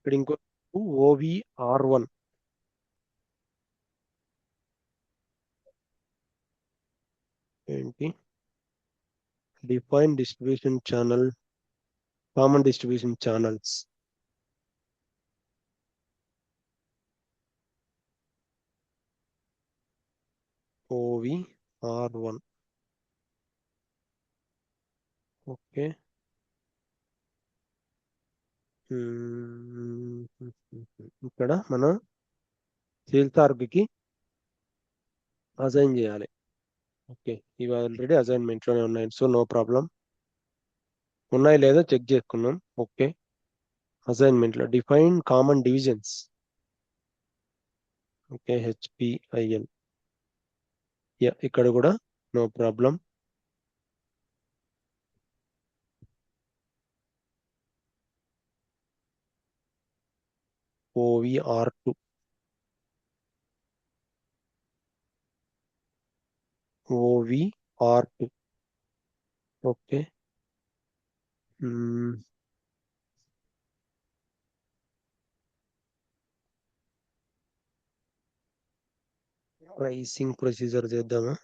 ఇక్కడ ఇంకో OVR1 ఏంటి, define distribution channel, common distribution channels. OVR1 okay. ఇక్కడ మన సేల్స్ ఆర్గ్కి అసైన్ చేయాలి. ఓకే, ఇవి ఆల్రెడీ అసైన్మెంట్ లోనే ఉన్నాయి, సో నో ప్రాబ్లం. ఉన్నాయి లేదా చెక్ చేసుకున్నాం. ఓకే, అసైన్మెంట్ లో define common divisions. Okay, HPIL, ఇక్కడ కూడా no problem. OVR2 okay. Pricing procedure చేద్దామా?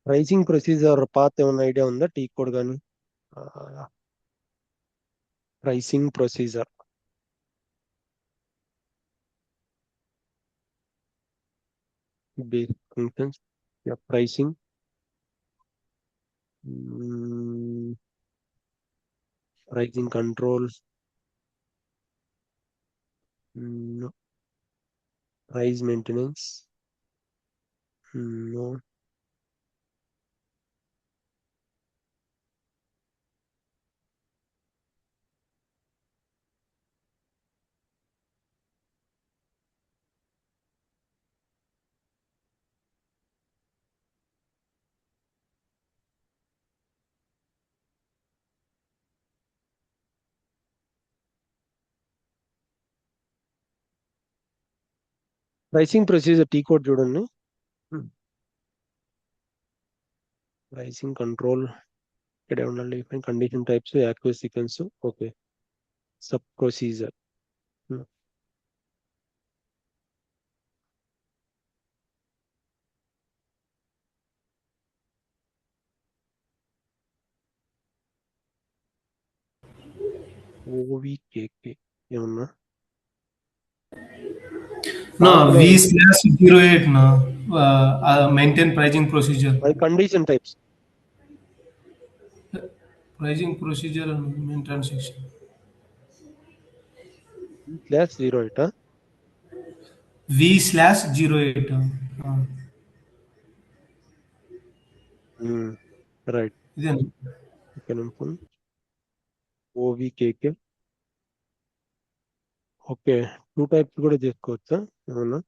ప్రైసింగ్ ప్రొసీజర్ పాత్ ఏమైనా ఐడియా ఉందా? టీ కోడ్ కానీ. Pricing procedure, basic functions, pricing, pricing control, price maintenance, no. Pricing procedure T code చూడండి. Pricing control ఇక్కడే ఉండాలి. Condition types, active sequence. Okay, sub procedure. OVKK ఏమన్నా? No, V/08 no. Maintain pricing procedure. Condition types. Pricing procedure and main transaction. V/08 V/08. Right. Then OVKK. Okay, 2 types కూడా చేసుకోవచ్చా ఏమన్నా?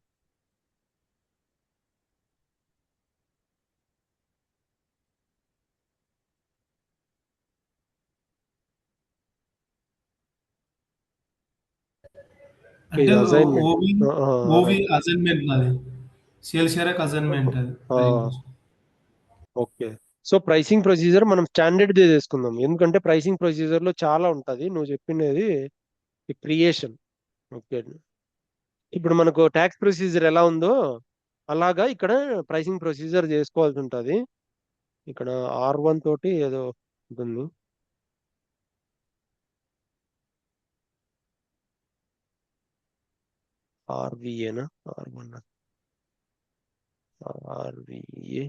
అంటే assignment. ఓవి assignment నాది, sales share assignment అది. Okay, so pricing procedure మనం standard చేసుకుందాం, ఎందుకంటే ప్రైసింగ్ ప్రొసీజర్ లో చాలా ఉంటది. నువ్వు చెప్పినది క్రియేషన్. ఓకే, ఇప్పుడు మనకు ట్యాక్స్ ప్రొసీజర్ ఎలా ఉందో అలాగా ఇక్కడ ప్రైసింగ్ ప్రొసీజర్ చేసుకోవాల్సి ఉంటది. ఇక్కడ R1 తోటి ఏదో ఉంటుంది. RVAనా? R1 RVA.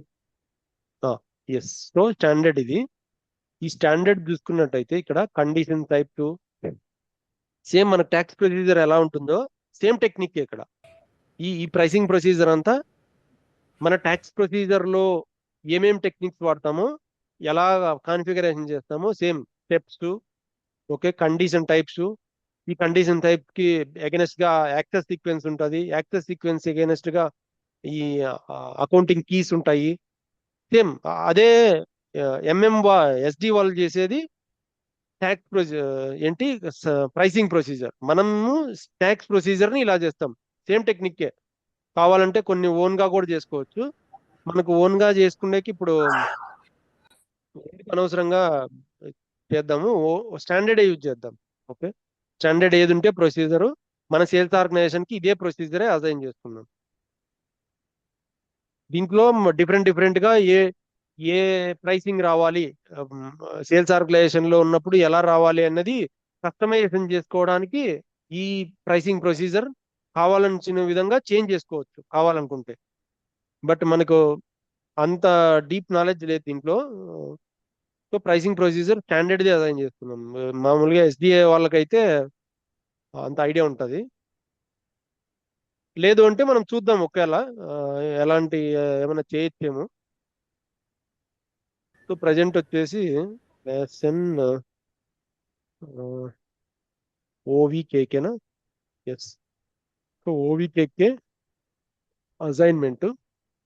Yes, so standard ఇది. ఈ స్టాండర్డ్ చూసుకున్నట్టయితే ఇక్కడ కండిషన్ టైప్ 2 సేమ్ మన ట్యాక్స్ ప్రొసీజర్ ఎలా ఉంటుందో సేమ్ టెక్నిక్ ఇక్కడ. ఈ ప్రైసింగ్ ప్రొసీజర్ అంతా మన ట్యాక్స్ ప్రొసీజర్ లో ఏమేం టెక్నిక్స్ వాడతామో, ఎలా కాన్ఫిగరేషన్ చేస్తామో same steps. Okay, condition types, ఈ కండిషన్ టైప్ కి అగెనెస్ట్ గా యాక్సెస్ సీక్వెన్స్ ఉంటుంది. యాక్సెస్ సీక్వెన్స్ అగెనెస్ట్ గా ఈ అకౌంటింగ్ కీస్ ఉంటాయి. సేమ్ అదే SD వాళ్ళు చేసేది ట్యాక్స్ ఏంటి ప్రైసింగ్ ప్రొసీజర్. మనము ట్యాక్స్ ప్రొసీజర్ ని ఇలా చేస్తాం. సేమ్ టెక్నిక్కే. కావాలంటే కొన్ని ఓన్ గా కూడా చేసుకోవచ్చు. మనకు ఓన్ గా చేసుకునేకి ఇప్పుడు ఎందుకు అనవసరంగా చేద్దాము, స్టాండర్డ్ యూజ్ చేద్దాం. ఓకే, స్టాండర్డ్ ఏది ఉంటే ప్రొసీజరు మన సేల్స్ ఆర్గనైజేషన్ కి ఇదే ప్రొసీజరే అసైన్ చేసుకుందాం. దీంట్లో డిఫరెంట్ గా ఏ ఏ ప్రైసింగ్ రావాలి, సేల్స్ ఆర్గనైజేషన్ లో ఉన్నప్పుడు ఎలా రావాలి అన్నది కస్టమైజేషన్ చేసుకోవడానికి ఈ ప్రైసింగ్ ప్రొసీజర్ కావాలనిచిన విధంగా చేంజ్ చేసుకోవచ్చు కావాలనుకుంటే. బట్ మనకు అంత డీప్ నాలెడ్జ్ లేదు దీంట్లో. So pricing procedure standard the assign చేస్తున్నాం. మామూలుగా ఎస్డిఏ వాళ్ళకైతే అంత ఐడియా ఉంటుంది. లేదు అంటే మనం చూద్దాం ఒకవేళ ఆ, ఎలాంటి ఏమైనా చేయొచ్చేమో. సో ప్రజెంట్ వచ్చేసి ఎస్ఎన్ ఓవికేకేనా? ఎస్. సో ఓవికేకే అసైన్మెంట్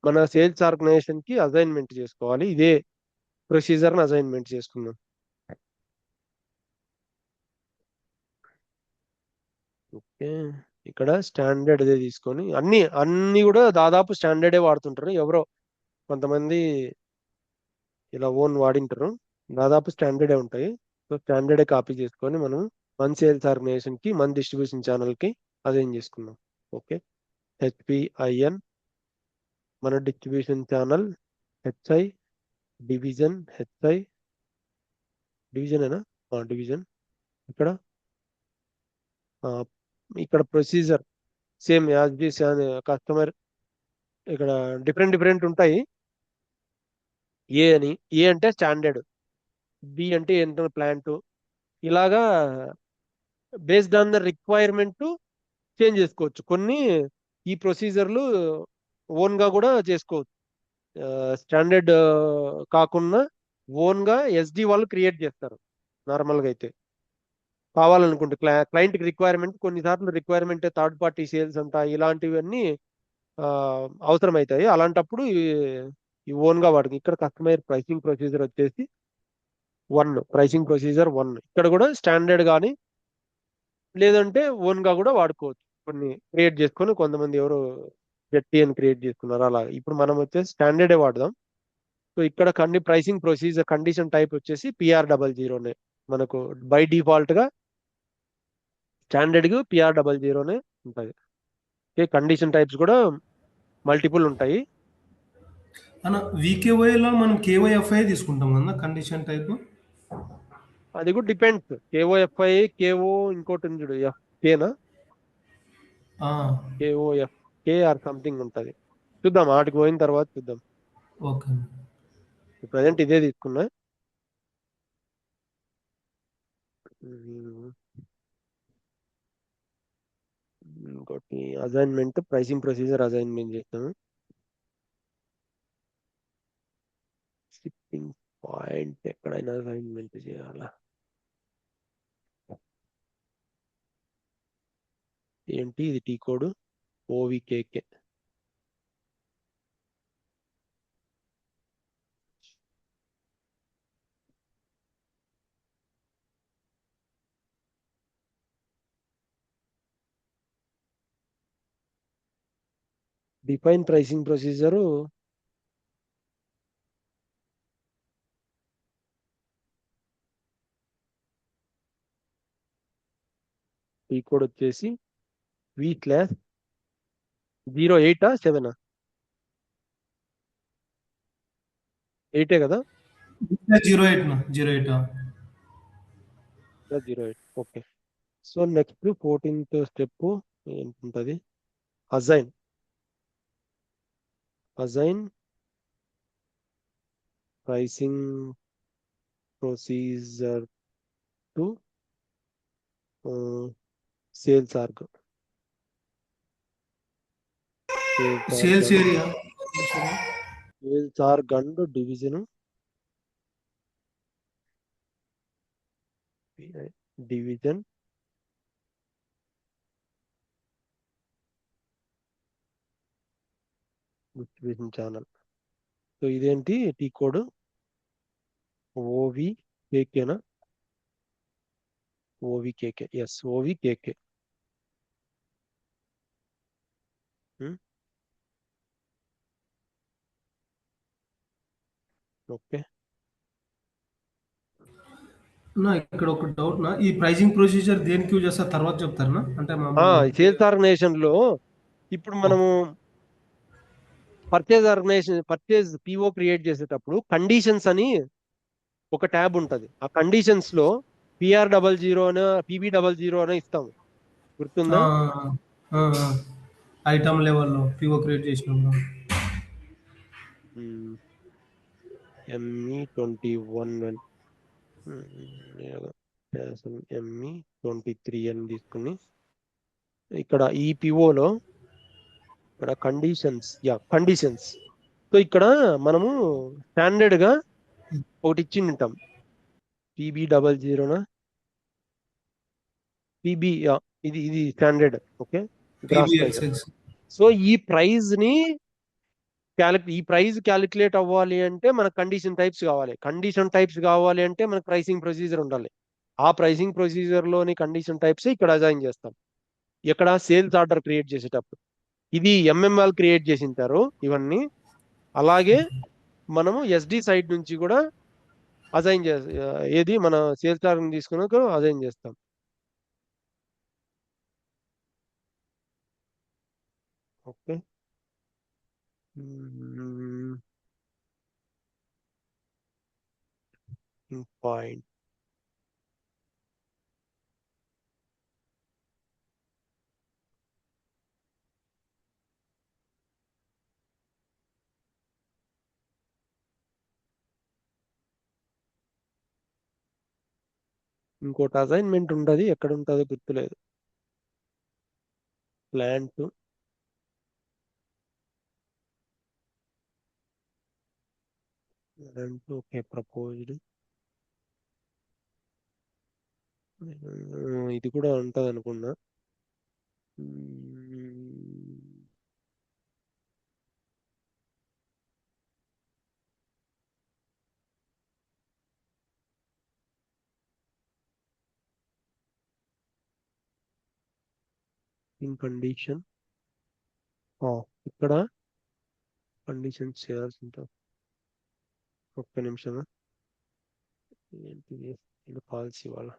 మన సేల్స్ ఆర్గనైజేషన్ కి అసైన్మెంట్ చేసుకోవాలి. ఇదే ప్రొసీజర్ అసైన్మెంట్ చేసుకుందాం. ఓకే, ఇక్కడ స్టాండర్డ్ ఇదే తీసుకొని అన్ని కూడా దాదాపు స్టాండర్డే వాడుతుంటారు. ఎవరో కొంతమంది ఇలా ఓన్ వాడింటారు. దాదాపు స్టాండర్డే ఉంటాయి. సో స్టాండర్డే కాపీ చేసుకొని మనం మన సేల్స్ ఆర్గనైజేషన్ కి మన డిస్ట్రిబ్యూషన్ ఛానల్ కి అసైన్ చేసుకుందాం. ఓకే, హెచ్పిఐఎన్ మన డిస్ట్రిబ్యూషన్ ఛానల్, హెచ్ఐ డివిజన్ అయినా డివిజన్. ఇక్కడ ఆ, ఇక్కడ procedure same as this customer. ఇక్కడ డిఫరెంట్ ఉంటాయి. ఏ అని, ఏ అంటే స్టాండర్డ్, బి అంటే ఇంటర్నల్ ప్లాంట్. ఇలాగా based on the requirement change చేసుకోవచ్చు. కొన్ని ఈ ప్రొసీజర్లు ఓన్ గా కూడా చేసుకోవచ్చు. స్టాండర్డ్ కాకుండా ఓన్ గా ఎస్డి వాళ్ళు క్రియేట్ చేస్తారు నార్మల్ గా అయితే. కావాలనుకుంటే క్లయింట్ కి రిక్వైర్మెంట్, కొన్నిసార్లు రిక్వైర్మెంట్ థర్డ్ పార్టీ సేల్స్ అంట ఇలాంటివన్నీ ఆ, అవసరమవుతాయి. అలాంటప్పుడు ఈ ఓన్ గా వాడుకు. ఇక్కడ కస్టమైర్ ప్రైసింగ్ ప్రొసీజర్ వచ్చేసి ప్రైసింగ్ ప్రొసీజర్ 1. ఇక్కడ కూడా స్టాండర్డ్ కానీ లేదంటే ఓన్ గా కూడా వాడుకోవచ్చు. కొన్ని క్రియేట్ చేసుకొని కొంతమంది ఎవరు జెట్టి అని క్రియేట్ చేసుకున్నారు అలా. ఇప్పుడు మనం వచ్చేసి స్టాండర్డే వాడదాం. సో ఇక్కడ ప్రైసింగ్ ప్రొసీజర్ కండిషన్ టైప్ వచ్చేసి PR00నే. మనకు బై డిఫాల్ట్ గా స్టాండర్డ్ కి PR00నే ఉంటుంది. ఓకే, కండిషన్ టైప్స్ కూడా మల్టిపుల్ ఉంటాయి. అన్న వీకేవైలో మనం కేవైఎఫ్ఐ తీసుకుంటాం కదా కండిషన్ టైప్. అది కూడా డిపెండ్స్. KOFI, కేఓ ఇంకోటి ఉంది చూడు, కేనా, KOF ఆర్ సంథింగ్ ఉంటది. చూద్దాం, ఆటికి పోయిన తర్వాత చూద్దాం. ఓకే అన్న. ప్రజెంట్ ఇదే తీసుకున్నా. ఉమ్, ఇంకోటి అసైన్మెంట్, ప్రైసింగ్ ప్రొసీజర్ అసైన్మెంట్ చేస్తాను. షిప్పింగ్ పాయింట్ ఎక్కడైనా అసైన్మెంట్ చేయాలా? ఏంటి ఇది? T code OVKK. Define pricing procedure T code వచ్చేసి V/08 7 8 కదా? 08 08. 08. Okay. So next 14th step ఏంటుంటది? Assign pricing procedure to sales org sales area and division distribution channel. So ఇదేంటి? T code ఓవికేకేనా? OVKK, yes OVKK. Okay. నా ఇక్కడ ఒక doubt నా ఈ ప్రైజింగ్ ప్రొసీజర్ దేనికి యూజ్ చేస్తారు తర్వాత చెప్తారనా అంటే మామూలుగా సేల్స్ ఆర్గనైజేషన్ లో ఇప్పుడు మనము పర్చేజ్ పిఓ క్రియేట్ చేసేటప్పుడు కండిషన్స్ అని ఒక ట్యాబ్ ఉంటది. ఆ కండిషన్స్ లో PR00 అన PB00 అన ఇస్తాము, గుర్తుందా? ఐటమ్ లెవెల్లో పిఓ క్రియేట్ చేసినప్పుడు ME21 అని, ME23 అని తీసుకుని ఇక్కడ ఈ పిఓలో ఇక్కడ కండిషన్స్. సో ఇక్కడ మనము స్టాండర్డ్ గా ఒకటి ఇచ్చి ఉంటాం, PB00 PB, ఇది ఇది standard. Okay, gross price. PBXX so ఈ ప్రైస్ క్యాలిక్యులేట్ అవ్వాలి అంటే మనకు కండిషన్ టైప్స్ కావాలి. కండిషన్ టైప్స్ కావాలి అంటే మనకు ప్రైసింగ్ ప్రొసీజర్ ఉండాలి. ఆ ప్రైసింగ్ ప్రొసీజర్ లోని కండిషన్ టైప్స్ ఇక్కడ అసైన్ చేస్తాం. ఇక్కడ సేల్స్ ఆర్డర్ క్రియేట్ చేసేటప్పుడు ఇది ఎంఎంఎల్ క్రియేట్ చేసింటారు ఇవన్నీ. అలాగే మనము SD సైడ్ నుంచి కూడా అసైన్ చే ఏది మన సేల్స్ ఆర్డర్ తీసుకున్నాక అసైన్ చేస్తాం. ఓకే. పాయింట్. ఇంకోటి అసైన్మెంట్ ఉంటుంది, ఎక్కడ ఉంటుందో గుర్తులేదు. Plant okay, proposed. ఇది కూడా ఉంటది అనుకున్నా. ఇన్ కండిషన్ ఇక్కడ కండిషన్ చేయాల్సి ఉంటుంది. ఒక్క నిమిషం. ఏంటి పాలసీ వాళ్ళ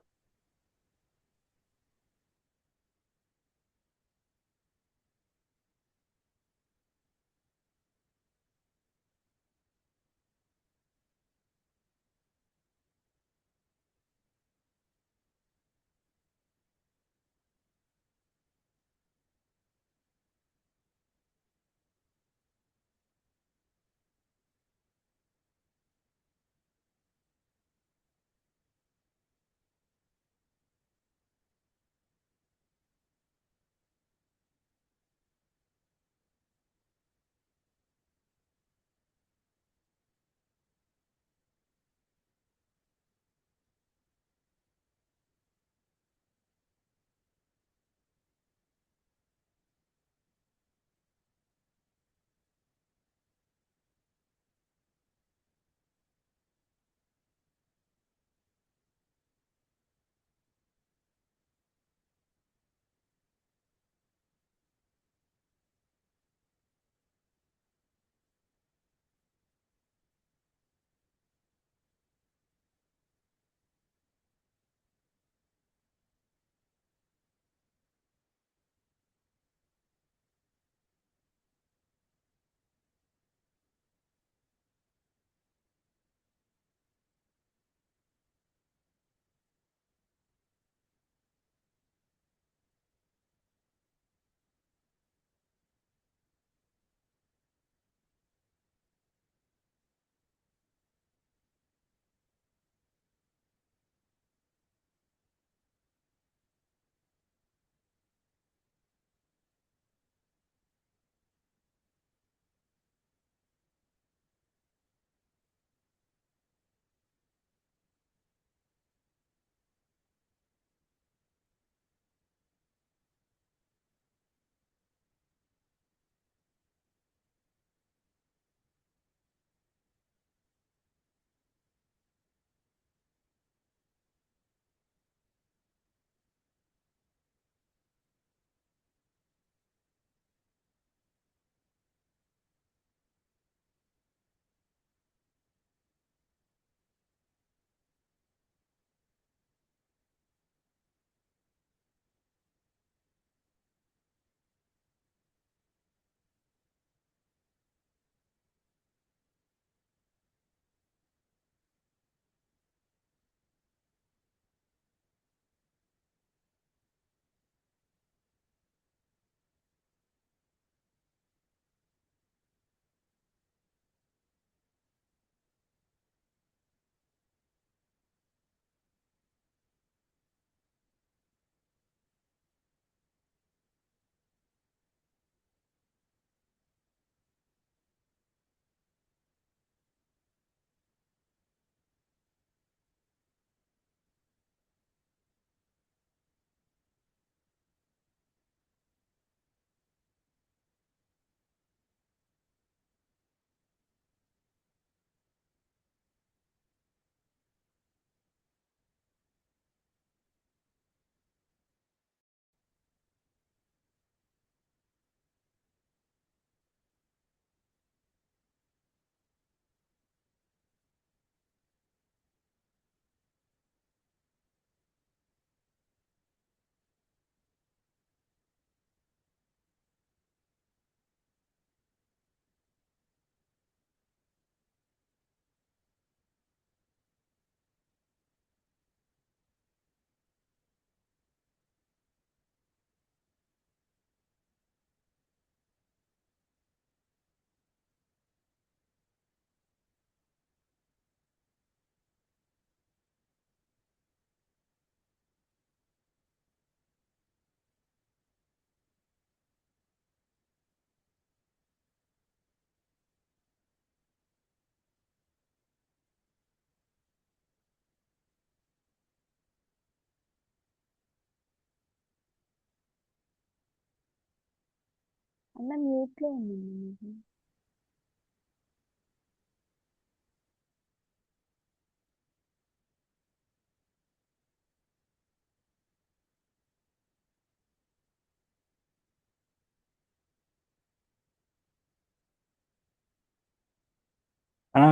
అన్న మ్యూట్ లో ఉందండి మీకు.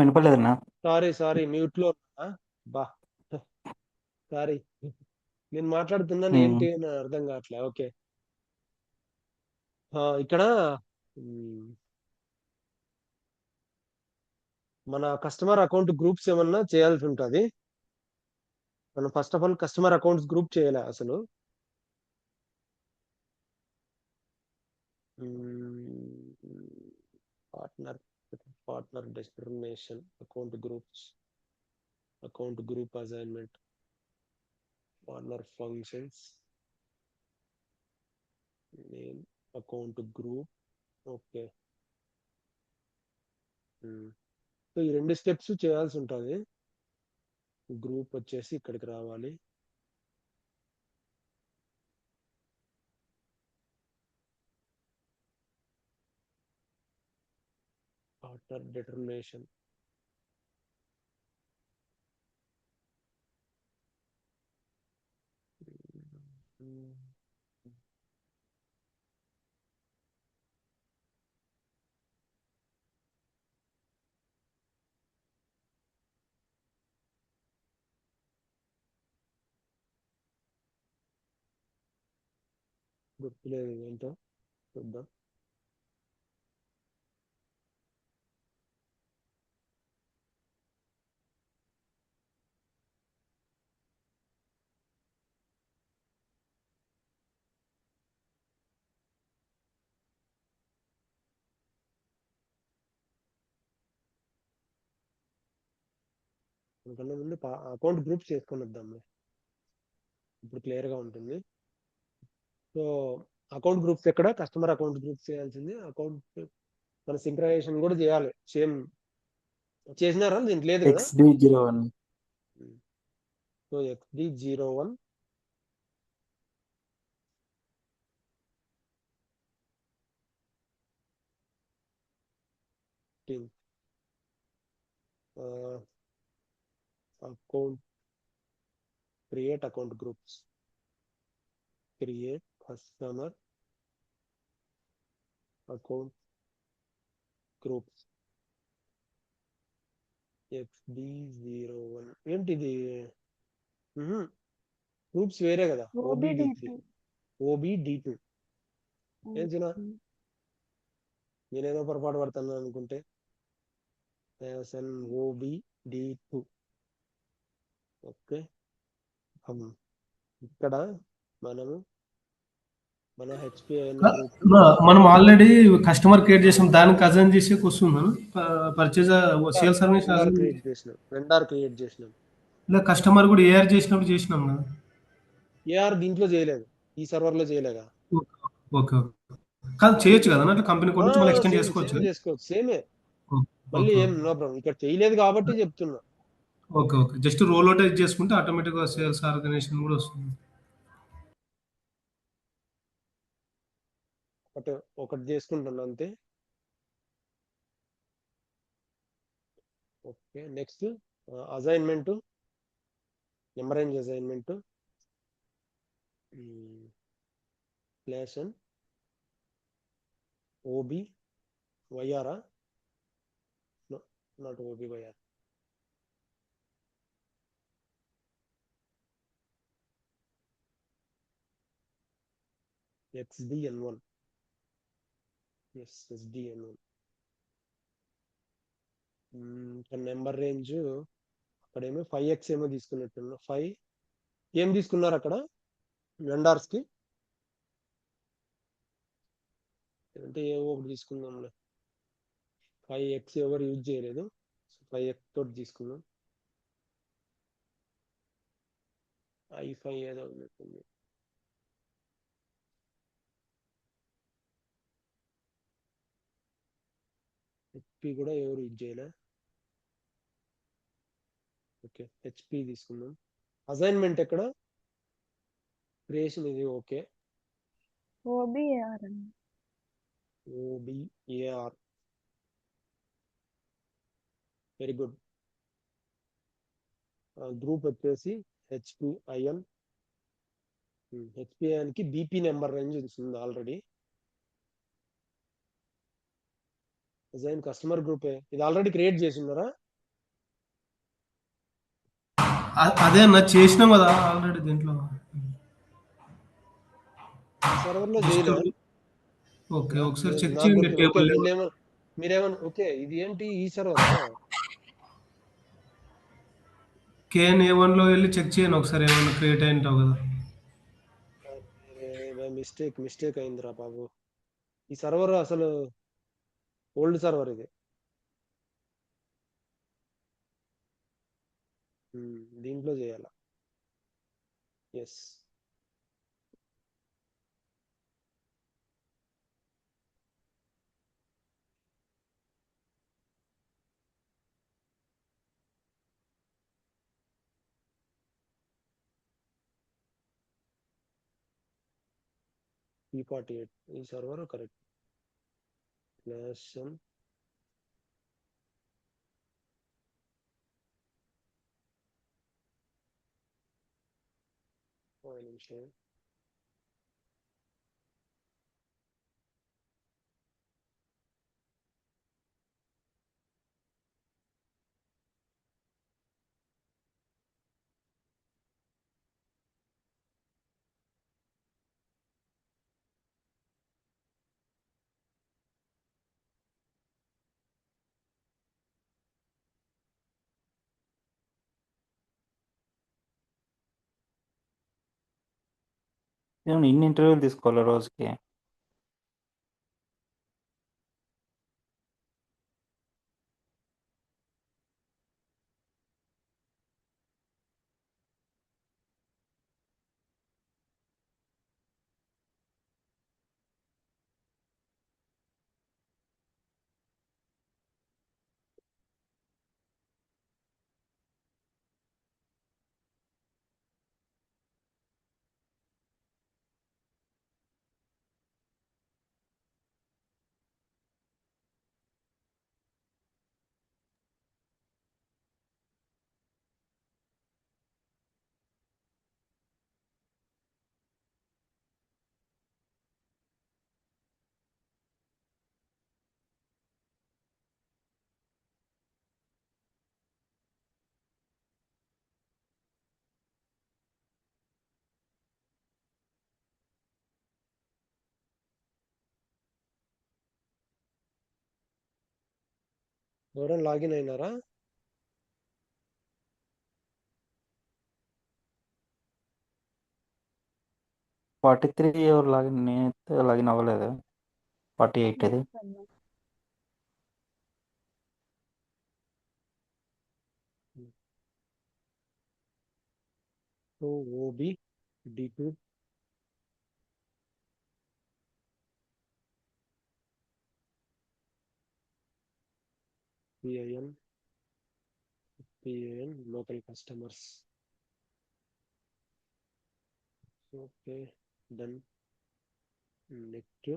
వినపడలేదన్నా. సారీ మ్యూట్ లో ఉన్నా. బా సారీ, నేను మాట్లాడుతున్నాను ఉమ్. ఏంటి అని అర్థం కావట్లే. ఓకే, ఇక్కడ మన కస్టమర్ అకౌంట్ గ్రూప్స్ ఏమన్నా చేయాల్సి ఉంటుంది. మనం first of all customer accounts group చేయాలి అసలు. Partner partner destination account groups, account group assignment, partner functions, name, account group. Okay, so ఈ 2 స్టెప్స్ చేయాల్సి ఉంటుంది. గ్రూప్ వచ్చేసి ఇక్కడికి రావాలి. పార్ట్నర్ డిటర్మినేషన్, గుర్తులేదు ఏంటో, చూద్దాం. అందుకన్నా ముందు అకౌంట్ గ్రూప్ చేసుకొని వద్దాం, ఇప్పుడు క్లియర్ గా ఉంటుంది. సో అకౌంట్ గ్రూప్స్ ఎక్కడ, కస్టమర్ అకౌంట్ గ్రూప్స్ చేయాల్సింది. అకౌంట్ మన సింక్రనైజేషన్ కూడా చేయాలి. సేమ్ చేసినారా, దీంట్లో లేదు కదా. XD01. So XD01 account, create account groups, create customer account groups. XD01 ఏంటిది? గ్రూప్స్ వేరే కదా, OBD3, OBD2. OBD2. ఏం చిన్న, నేనేదో పొరపాటు పడుతున్నాను అనుకుంటే. OBD2. ఓకే, ఇక్కడ మనము మన HPIN గ్రూప్ మనం ఆల్రెడీ కస్టమర్ క్రియేట్ చేసాం, దానికి అజైన్ చేసే వస్తుందా purchase sales service vendor create చేసినాం. ఇలా కస్టమర్ కూడా ఏఆర్ చేసినప్పుడు చేసినాం కదా. ఏఆర్ దీంట్లో చేయలేదు, ఈ సర్వర్ లో చేయలేగా. ఓకే కాదు, చేయొచ్చు కదా అట్లా కంపెనీ కోడ్ నుంచి మళ్ళీ ఎక్స్టెండ్ సేమ్ చేసుకోవచ్చు. సేమ్ చేసుకోవచ్చు, సేమే. ఓకే, మళ్ళీ ఓకే, ఏం నో ప్రాబ్లం, ఇక్కడ చేయలేదు కాబట్టి చెప్తున్నా. ఓకే, జస్ట్ రోల్ అవుట్ చేసుకుంటే ఆటోమేటిక్ గా సేల్స్ ఆర్గనైజేషన్ కూడా వస్తుంది. ఒకటి చేసుకుంటున్నా అంతే. ఓకే, next assignment, number range assignment, ప్లేషన్, OB YR, not OB YR, XDN1, SDN1. Number range అక్కడేమో 5x ఏమో తీసుకున్నట్టున్నా. 5 ఏం తీసుకున్నారు అక్కడ వెండార్స్ కి, అంటే ఏవో ఒకటి తీసుకుందాంలే. 5x ఎవరు యూజ్ చేయలేదు, 5x తోటి తీసుకుందాం. i5 ఏదో ఉన్నట్టుంది. HP కూడా ఎవరు యూజ్ చేయలే. ఓకే, HP తీసుకుందాం. అసైన్మెంట్ ఎక్కడ, క్రియేషన్ ఇది. ఓకే, OBR అన్న. OBAR. Very good. గ్రూప్ వచ్చేసి HPIN. హెచ్పిఐఎన్కి బీపీ నెంబర్ రేంజ్ ఉంది ఆల్రెడీ. అసైన్ కస్టమర్ గ్రూపే ఇది ఆల్రెడీ క్రియేట్ చేసి ఉన్నారా? అదే అన్న చేసినాం కదా ఆల్రెడీ దీంట్లో. సర్వర్ లో చేయలే. ఓకే ఒకసారి చెక్ నాకు చేయండి గుర్తు. ఓకే టేబుల్ మీరేమన్నా ఓకే ఇది ఏంటి ఈ సర్వరా? KN-A1 లో వెళ్ళి చెక్ చేయండి ఒకసారి ఏమైనా క్రియేట్ అయి ఉంటావు కదా. మిస్టేక్ అయిందిరా బాబు. ఈ సర్వర్ అసలు ఓల్డ్ సర్వర్ ఇది. దీంట్లో చేయాల. ఎస్. P48 ఈ సర్వర్ కరెక్ట్. నేషన్ నిమిషం. ఏమన్నా ఇన్ని ఇంటర్వ్యూలు తీసుకోవాలి రోజుకి? ఎవరైనా లాగిన్ అయినారా? ఫార్టీ త్రీ ఎవరు లాగిన్? నేనైతే లాగిన్ అవ్వలేదు. 48 ఇది. Yes, అన్న. So OBD2 PIN local customers. Okay done. Next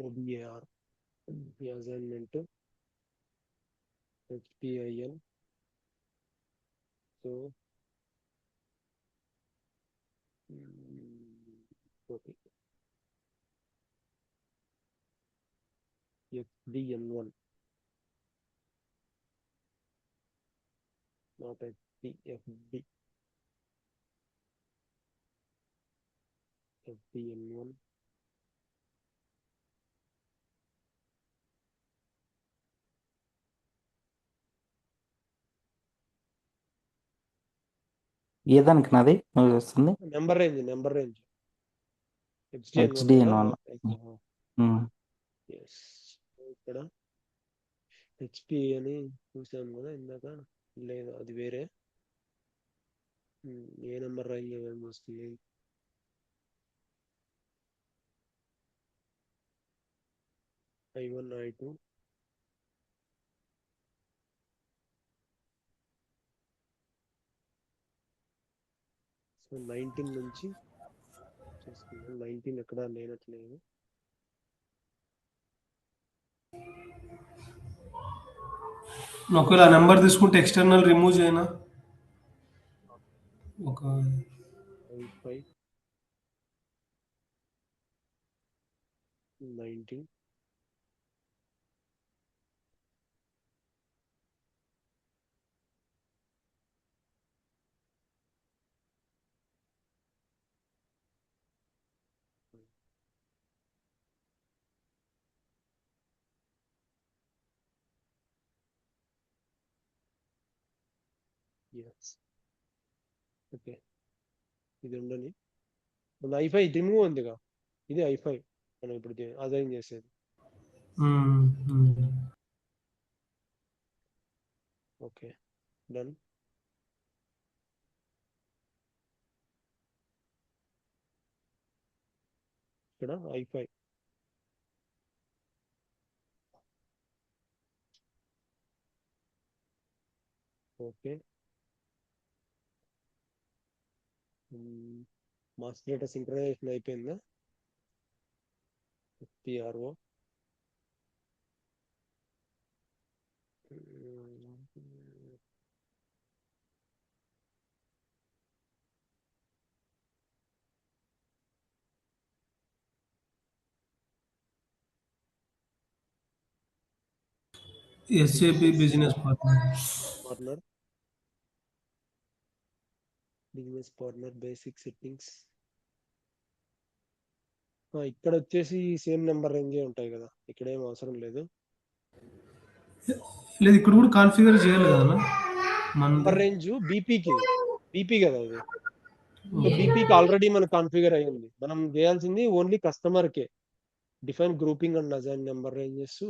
OBAR ఈ assignment HPIN. So okay FDN1 not FD. FDN1 ఏ దానికి నాది నువ్వు చేస్తుంది? Number range HDN1. ఎస్. ఇక్కడ హెచ్పి అని చూసాం కదా ఇందాక. లేదు అది వేరే. ఏ నెంబర్ రేంజ్ వస్తుంది? I1 I2 6 సో 19 నుంచి చేసుకుందాం. 19 ఎక్కడ లేనట్లేదు. ఒకవేళ నెంబర్ తీసుకుంటే ఎక్స్టర్నల్ రిమూవ్ చేయనా ఒక 5 19 ఎస్. ఓకే, ఇది ఉండని. మన i5 రిమూవ్ ఉందిగా, ఇది i5 మనం ఇప్పుడు అసైన్ చేసేది. Okay, done. ఇక్కడ i5 okay. Master data synchronisation అయిపోయిందా? PRO SAP business partner basic settings. ఇక్కడ వచ్చేసి సేమ్ నెంబర్ రేంజే ఉంటాయి కదా, ఇక్కడ ఏం అవసరం లేదు. లేదు ఇక్కడ కూడా కాన్ఫిగర్ చేయాలి కదా నెంబర్ రేంజ్ బీపీ కదా ఇది. సో బీపీకి ఆల్రెడీ మనకు కాన్ఫిగర్ అయ్యింది. మనం చేయాల్సింది ఓన్లీ కస్టమర్ కే define grouping and assign number ranges.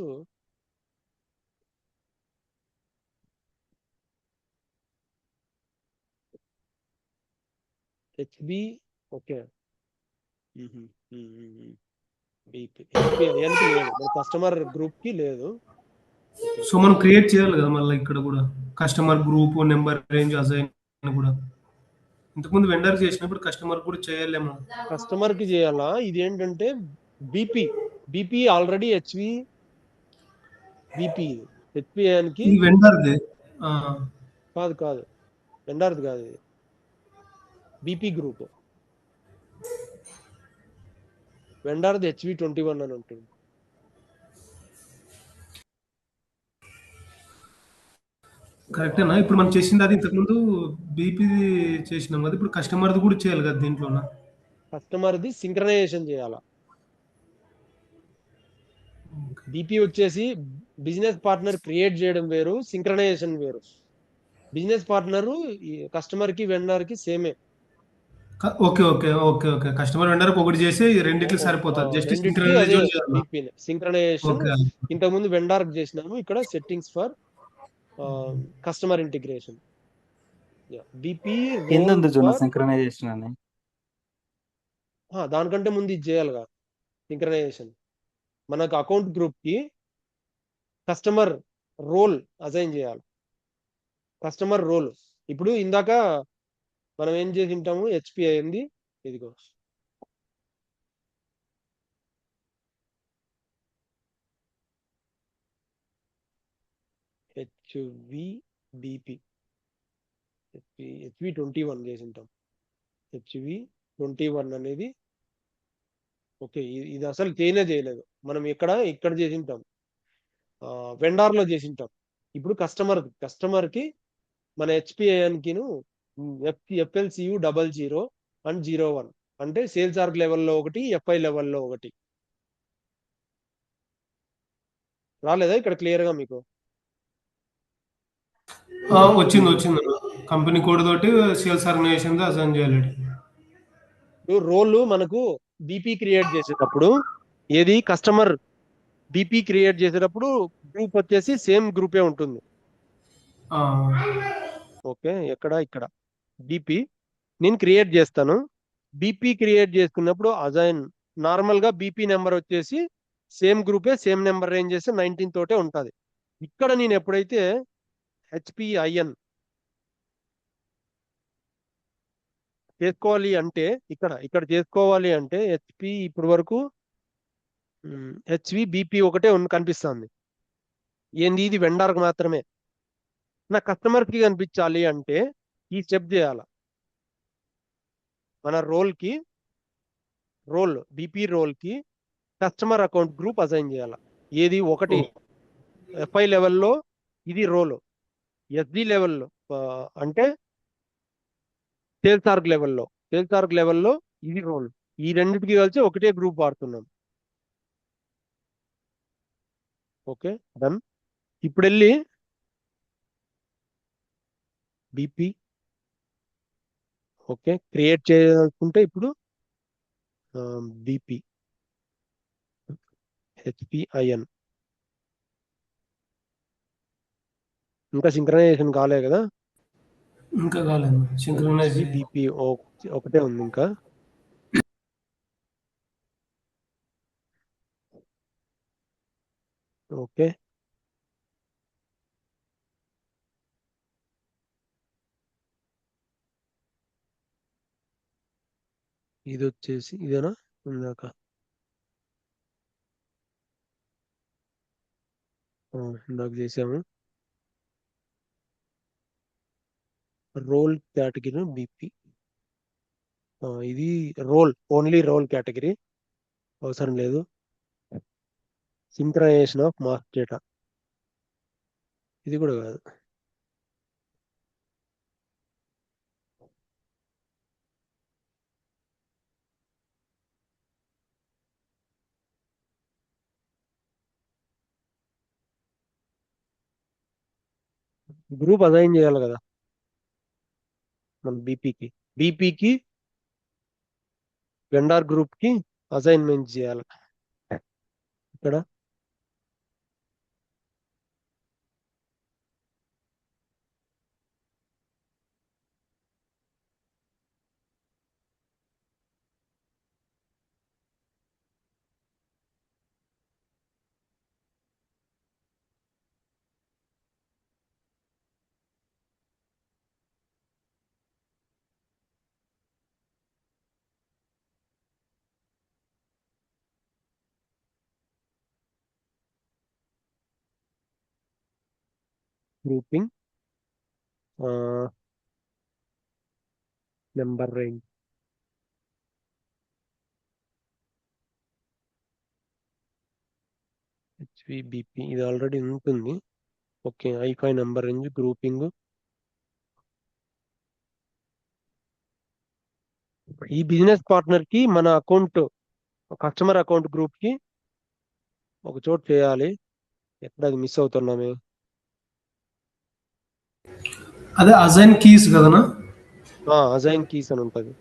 HB okay. హెచ్బిఐఎన్కి లేదు, మన కస్టమర్ గ్రూప్ కి లేదు. సో మనం క్రియేట్ చేయాలి కదా మళ్ళీ ఇక్కడ కూడా customer group number range assign కూడా. ఇంతకుముందు వెండర్ చేసినప్పుడు కస్టమర్ కూడా చేయలేము. కస్టమర్ కి చేయాలా? ఇది ఏంటంటే బీపీ ఆల్రెడీ హెచ్బిఐఎన్కి వెండర్ది కాదు వెండర్ది కాదు, ఇది బీపీ గ్రూప్. వెండర్ది HV21 అని ఉంటుంది. కరెక్టేనా? ఇప్పుడు మనం చేసింది అది ఇంతకుముందు బీపీ చేసినాం కదా, ఇప్పుడు కస్టమర్ది కూడా చేయాలి కదా దీంట్లోనా? కస్టమర్ది సింక్రనైజేషన్ చేయాలా. బీపీ వచ్చేసి బిజినెస్ పార్ట్నర్ క్రియేట్ చేయడం వేరు, సింక్రనైజేషన్ వేరు. బిజినెస్ పార్ట్నర్ కస్టమర్ కి వెండర్ కి సేమే. ఓకే కస్టమర్ వెండర్ ఒకటి చేసి రెండిట్లకి సరిపోతుంది. జస్ట్ సింక్రనైజేషన్ ఇంతకుముందు వెండర్ చేసినాము, ఇక్కడ settings for customer integration. BP synchronisation అని దానికంటే ముందు ఇది చేయాలిగా సింక్రనైజేషన్. మనకు అకౌంట్ గ్రూప్ కి కస్టమర్ రోల్ అసైన్ చేయాలి. కస్టమర్ రోల్ ఇప్పుడు ఇందాక మనం ఏం చేసి ఉంటాము, హెచ్పి అయింది ఇదిగో. HVBP HV21 చేసి ఉంటాం. HV21 అనేది ఓకే. ఇది అసలు చేయలేదు మనం. ఇక్కడ చేసి ఉంటాం, వెండార్ లో చేసి ఉంటాం. ఇప్పుడు కస్టమర్ కి మన HPIN కిను FLCU 00 అండ్ 01 అంటే సేల్స్ ఆర్గ్ లెవెల్లో ఒకటి, FI లెవెల్లో ఒకటి. రాలేదా ఇక్కడ క్లియర్ గా మీకు? వచ్చింది కంపెనీ కోడ్ తోటి సేల్స్ ఆర్గనైజేషన్ అసైన్ చేయాలి. రోల్ మనకు బీపీ క్రియేట్ చేసేటప్పుడు ఏది కస్టమర్ బీపీ క్రియేట్ చేసేటప్పుడు గ్రూప్ వచ్చేసి సేమ్ గ్రూపే ఉంటుంది. ఓకే, ఇక్కడ బీపీ నేను క్రియేట్ చేస్తాను. బీపీ క్రియేట్ చేసుకున్నప్పుడు అజైన్ నార్మల్ గా బీపీ నెంబర్ వచ్చేసి సేమ్ గ్రూపే, సేమ్ నెంబర్ రేంజ్ చేసి 19 తోటే ఉంటుంది. ఇక్కడ నేను ఎప్పుడైతే HPIN చేసుకోవాలి అంటే ఇక్కడ చేసుకోవాలి అంటే హెచ్పి ఇప్పటి వరకు హెచ్వి బీపీ ఒకటే కనిపిస్తుంది. ఏంది ఇది వెండర్కి మాత్రమే. నా కస్టమర్ కి కనిపించాలి అంటే ఈ స్టెప్ చేయాల. మన బీపీ రోల్ కి కస్టమర్ అకౌంట్ గ్రూప్ అసైన్ చేయాల. ఏది ఒకటి ఎఫ్ఐ లెవెల్లో ఇది రోల్, ఎస్డి లెవెల్లో అంటే సేల్స్ ఆర్గ్ లెవెల్లో ఇది రోల్. ఈ రెండింటికి కలిసి ఒకటే గ్రూప్ వాడుతున్నాం. Okay done. ఇప్పుడు వెళ్ళి బీపీ ఓకే క్రియేట్ చేయాలనుకుంటే ఇప్పుడు బీపీ హెచ్పిఐఎన్ ఇంకా సింక్రనైజేషన్ కాలే కదా. ఇంకా కాలేదు సింక్రనైజ్ బీపీ ఒకటే ఉంది ఇంకా. ఓకే ఇది వచ్చేసి ఇదేనా ఇందాక ఇందాక చేసాము. రోల్ కేటగిరీ బీపీ ఇది ఓన్లీ రోల్ కేటగిరీ అవసరం లేదు. సింక్రనైజేషన్ ఆఫ్ మాస్ డేటా ఇది కూడా కాదు. గ్రూప్ అసైన్ చేయాలి కదా మన బీపీకి వెండార్ గ్రూప్ కి అసైన్మెంట్ చేయాలి. ఇక్కడ గ్రూపింగ్ నెంబర్ రేంజ్ హెచ్విబిపి ఇది ఆల్రెడీ ఉంటుంది. ఓకే ఐఫై నెంబర్ రేంజ్ గ్రూపింగ్. ఈ బిజినెస్ పార్ట్నర్ కి మన అకౌంట్ కస్టమర్ అకౌంట్ గ్రూప్ కి ఒక చోటు చేయాలి. ఎక్కడ అది మిస్ అవుతున్నామే. అదే అజైన్ కీస్ కదనా. అజైన్ కీస్ అని ఉంటది.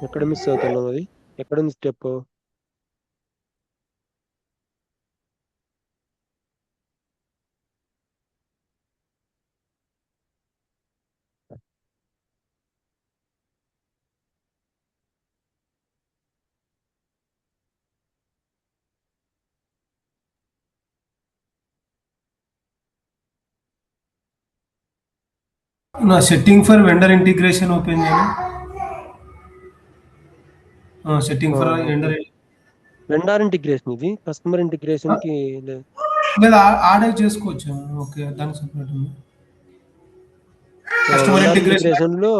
ఎక్కడ మిస్ అవుతున్నాం అది. ఎక్కడ ఉంది స్టెప్. నా setting for vendor integration open చేయాలి. Setting for vendor vendor integration ఇది కస్టమర్ ఇంటిగ్రేషన్ కి లేదు. లేదా ఆర్డర్ చేసుకోవచ్చు. ఓకే దానికి సపరేట్ ఉంది. కస్టమర్ వెండార్ ఇంటిగ్రేషన్ ఇంటిగ్రేషన్ లో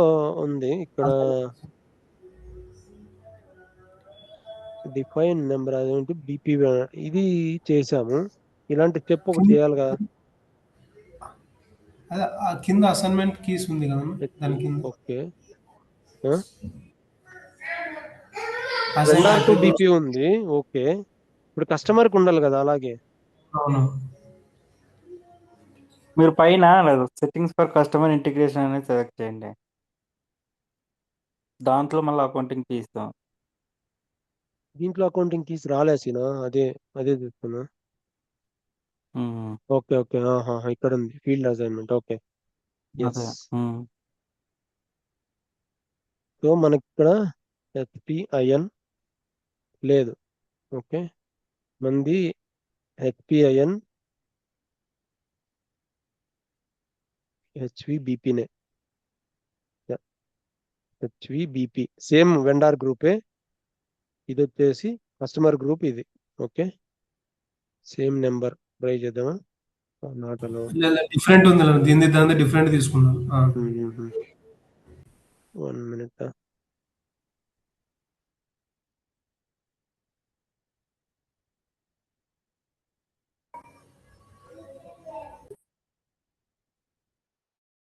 ఉంది ఇక్కడ డిఫైన్ నెంబర్ అదేంటి బీపీ ఇది చేసాము. ఇలాంటి స్టెప్ ఒకటి చేయాలి కదా. అదే ఆ కింద అసైన్మెంట్ కీస్ ఉంది కదా దాని కింద. ఓకే వెండార్ టు బీపీ ఉంది. ఓకే ఇప్పుడు కస్టమర్ కి ఉండాలి కదా అలాగే. అవును మీరు పైన సెట్టింగ్స్ ఫర్ కస్టమర్ ఇంటిగ్రేషన్ అనేది సెలెక్ట్ చేయండి. దాంట్లో మళ్ళీ అకౌంటింగ్ తీస్తాం. దీంట్లో అకౌంటింగ్ కీస్ రాలేసినా అదే చూస్తున్నా. ఓకే ఓకే ఇక్కడ ఉంది ఫీల్డ్ అసైన్మెంట్. ఓకే అదే సో మనకి ఇక్కడ హెచ్పిఐఎన్ లేదు. ఓకే మంది హెచ్పిఐఎన్ హెచ్విబిపినే, హెచ్విబిపి సేమ్ వెండార్ గ్రూపే. ఇది వచ్చేసి కస్టమర్ గ్రూప్ ఇది. ఓకే, సేమ్ నెంబర్ ట్రై చేద్దామా? నాటలో డిఫరెంట్ ఉంది దీని దాని డిఫరెంట్ తీసుకున్నాను. 1 minute.